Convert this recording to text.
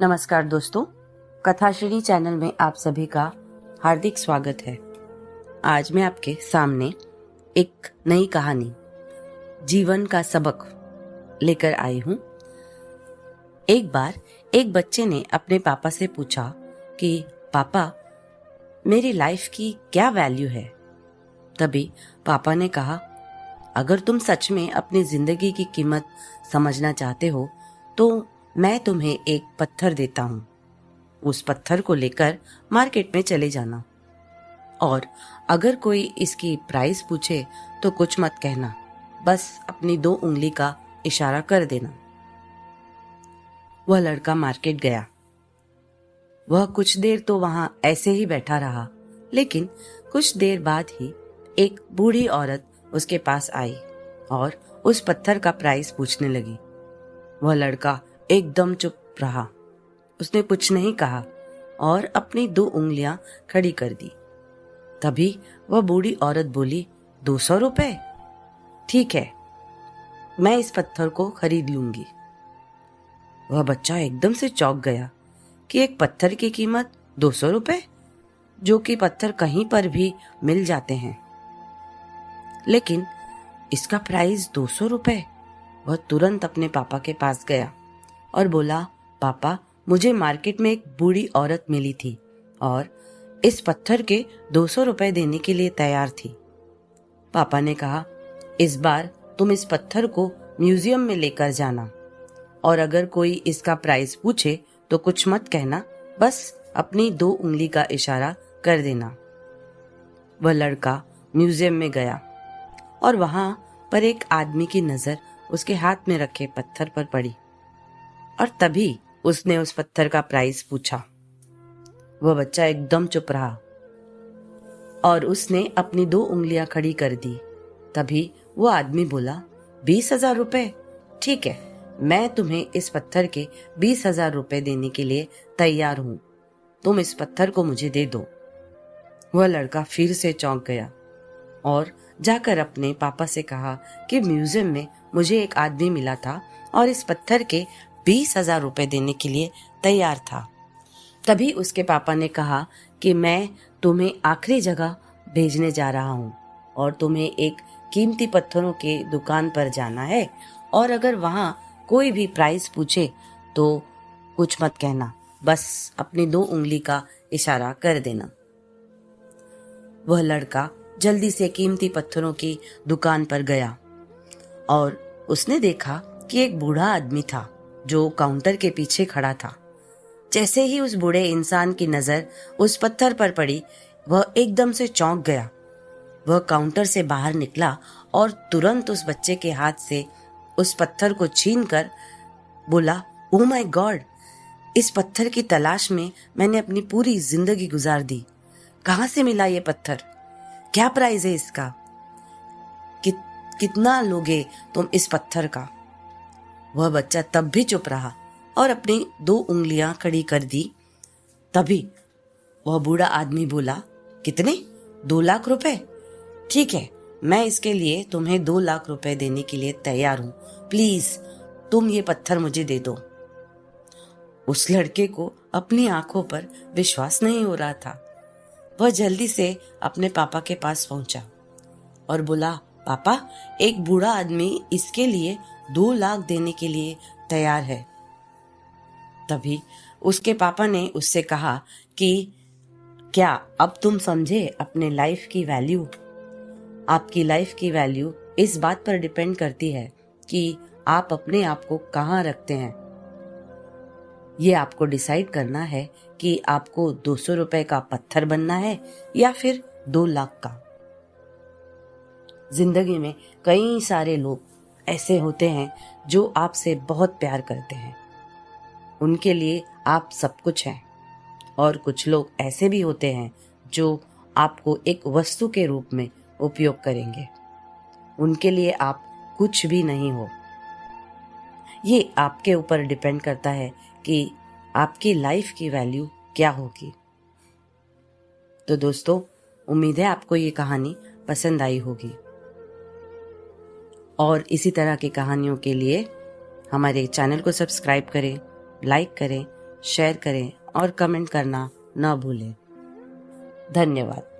नमस्कार दोस्तों, कथाश्री चैनल में आप सभी का हार्दिक स्वागत है। आज मैं आपके सामने एक नई कहानी, जीवन का सबक लेकर आई हूँ। एक बार एक बच्चे ने अपने पापा से पूछा कि पापा, मेरी लाइफ की क्या वैल्यू है। तभी पापा ने कहा, अगर तुम सच में अपनी जिंदगी की कीमत समझना चाहते हो तो मैं तुम्हें एक पत्थर देता हूँ। उस पत्थर को लेकर मार्केट में चले जाना और अगर कोई इसकी प्राइस पूछे तो कुछ मत कहना, बस अपनी 2 उंगली का इशारा कर देना। वह लड़का मार्केट गया। वह कुछ देर तो वहां ऐसे ही बैठा रहा, लेकिन कुछ देर बाद ही एक बूढ़ी औरत उसके पास आई और उस पत्थर का प्राइस पूछने लगी। वह लड़का एकदम चुप रहा। उसने कुछ नहीं कहा और अपनी 2 उंगलियां खड़ी कर दी। तभी वह बूढ़ी औरत बोली, 200 रुपए? ठीक है, मैं इस पत्थर को खरीद लूंगी। वह बच्चा एकदम से चौंक गया कि एक पत्थर की कीमत 200 रुपए, जो कि पत्थर कहीं पर भी मिल जाते हैं, लेकिन इसका प्राइस 200 रुपए। वह तुरंत अपने पापा के पास गया और बोला, पापा, मुझे मार्केट में एक बूढ़ी औरत मिली थी और इस पत्थर के 200 रुपए देने के लिए तैयार थी। पापा ने कहा, इस बार तुम इस पत्थर को म्यूजियम में लेकर जाना और अगर कोई इसका प्राइस पूछे तो कुछ मत कहना, बस अपनी 2 उंगली का इशारा कर देना। वह लड़का म्यूजियम में गया और वहां पर एक आदमी की नजर उसके हाथ में रखे पत्थर पर पड़ी और तभी उसने उस पत्थर का प्राइस पूछा। वह बच्चा एकदम चुप रहा और उसने अपनी 2 उंगलियां खड़ी कर दी। तभी वो आदमी बोला, 20,000 रुपए? ठीक है, मैं तुम्हें इस पत्थर के 20,000 रुपए देने के लिए तैयार हूं। तुम इस पत्थर को मुझे दे दो। वह लड़का फिर से चौंक गया और जाकर अपने पापा से कहा कि म्यूजियम में मुझे एक आदमी मिला था और इस पत्थर के 20,000 रुपए देने के लिए तैयार था। तभी उसके पापा ने कहा कि मैं तुम्हें आखिरी जगह भेजने जा रहा हूँ और तुम्हें एक कीमती पत्थरों के दुकान पर जाना है और अगर वहाँ कोई भी प्राइस पूछे तो कुछ मत कहना, बस अपनी 2 उंगली का इशारा कर देना। वह लड़का जल्दी से कीमती पत्थरों की दुकान पर गया और उसने देखा कि एक बूढ़ा आदमी था जो काउंटर के पीछे खड़ा था। जैसे ही उस बूढ़े इंसान की नजर उस पत्थर पर पड़ी, वह एकदम से चौंक गया। वह काउंटर से बाहर निकला और तुरंत उस बच्चे के हाथ से उस पत्थर को छीनकर बोला, ओह माय गॉड, इस पत्थर की तलाश में मैंने अपनी पूरी जिंदगी गुजार दी। कहाँ से मिला ये पत्थर? क्या प्राइस है इसका? कितना लोगे तुम इस पत्थर का? वह बच्चा तब भी चुप रहा और अपनी 2 उंगलियां खड़ी कर दी। तभी वह बूढ़ा आदमी बोला, कितने? 2 लाख रुपए? ठीक है, मैं इसके लिए तुम्हें 2 लाख रुपए देने के लिए तैयार हूं। प्लीज तुम ये पत्थर मुझे दे दो। उस लड़के को अपनी आंखों पर विश्वास नहीं हो रहा था। वह जल्दी से अपने पापा के पास पहुंचा और बोला, पापा, एक बूढ़ा आदमी इसके लिए 2 लाख देने के लिए तैयार है। तभी उसके पापा ने उससे कहा कि क्या अब तुम समझे अपने लाइफ की वैल्यू? आपकी लाइफ की वैल्यू इस बात पर डिपेंड करती है कि आप अपने आप को कहाँ रखते हैं। ये आपको डिसाइड करना है कि आपको 200 रुपए का पत्थर बनना है या फिर 2 लाख का। जिंदगी में कई सारे लोग ऐसे होते हैं जो आपसे बहुत प्यार करते हैं, उनके लिए आप सब कुछ हैं, और कुछ लोग ऐसे भी होते हैं जो आपको एक वस्तु के रूप में उपयोग करेंगे, उनके लिए आप कुछ भी नहीं हो। ये आपके ऊपर डिपेंड करता है कि आपकी लाइफ की वैल्यू क्या होगी। तो दोस्तों, उम्मीद है आपको ये कहानी पसंद आई होगी और इसी तरह की कहानियों के लिए हमारे चैनल को सब्सक्राइब करें, लाइक करें शेयर करें और कमेंट करना न भूलें। धन्यवाद।